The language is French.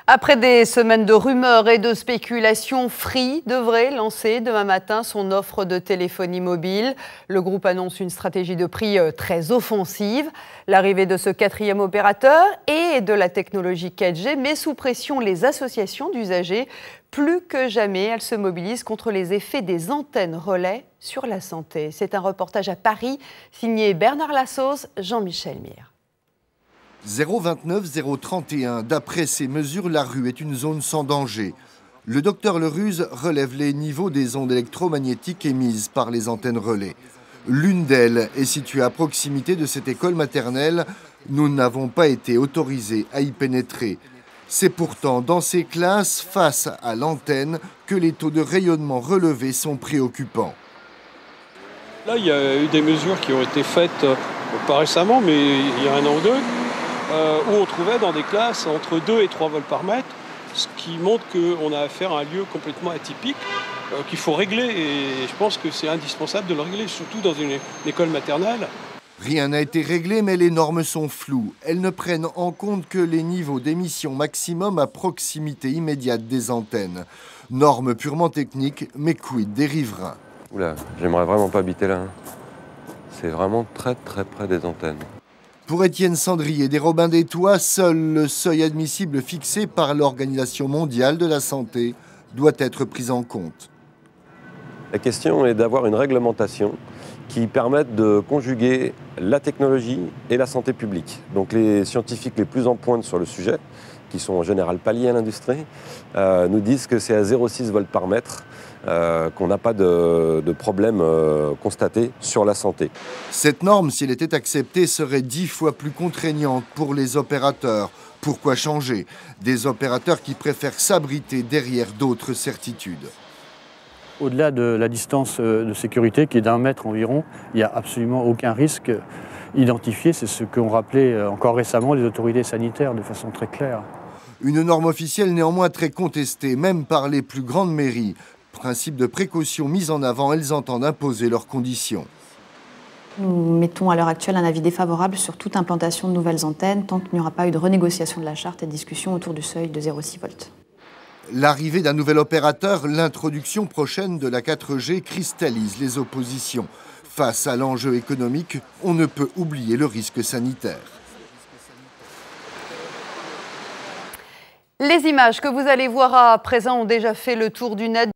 Après des semaines de rumeurs et de spéculations, Free devrait lancer demain matin son offre de téléphonie mobile. Le groupe annonce une stratégie de prix très offensive. L'arrivée de ce quatrième opérateur et de la technologie 4G met sous pression les associations d'usagers. Plus que jamais, elles se mobilisent contre les effets des antennes relais sur la santé. C'est un reportage à Paris signé Bernard Lassos, Jean-Michel Mire. 029 031. D'après ces mesures, la rue est une zone sans danger. Le docteur Leruse relève les niveaux des ondes électromagnétiques émises par les antennes relais. L'une d'elles est située à proximité de cette école maternelle. Nous n'avons pas été autorisés à y pénétrer. C'est pourtant dans ces classes, face à l'antenne, que les taux de rayonnement relevés sont préoccupants. Là, il y a eu des mesures qui ont été faites, pas récemment, mais il y a un an ou deux, où on trouvait dans des classes entre 2 et 3 volts par mètre, ce qui montre qu'on a affaire à un lieu complètement atypique qu'il faut régler. Et je pense que c'est indispensable de le régler, surtout dans une école maternelle. Rien n'a été réglé, mais les normes sont floues. Elles ne prennent en compte que les niveaux d'émission maximum à proximité immédiate des antennes. Normes purement techniques, mais quid des riverains? Oula, j'aimerais vraiment pas habiter là. C'est vraiment très près des antennes. Pour Étienne Sandrier des Robins des Toits, seul le seuil admissible fixé par l'Organisation mondiale de la santé doit être pris en compte. La question est d'avoir une réglementation qui permette de conjuguer la technologie et la santé publique. Donc les scientifiques les plus en pointe sur le sujet, qui sont en général pas liés à l'industrie, nous disent que c'est à 0,6 volts par mètre qu'on n'a pas de problème constaté sur la santé. Cette norme, si elle était acceptée, serait 10 fois plus contraignante pour les opérateurs. Pourquoi changer? Des opérateurs qui préfèrent s'abriter derrière d'autres certitudes. Au-delà de la distance de sécurité qui est d'1 mètre environ, il n'y a absolument aucun risque identifié. C'est ce qu'ont rappelé encore récemment les autorités sanitaires de façon très claire. Une norme officielle néanmoins très contestée, même par les plus grandes mairies. Principe de précaution mis en avant, elles entendent imposer leurs conditions. Nous mettons à l'heure actuelle un avis défavorable sur toute implantation de nouvelles antennes tant qu'il n'y aura pas eu de renégociation de la charte et de discussion autour du seuil de 0,6 volts. L'arrivée d'un nouvel opérateur, l'introduction prochaine de la 4G cristallise les oppositions. Face à l'enjeu économique, on ne peut oublier le risque sanitaire. Les images que vous allez voir à présent ont déjà fait le tour du net.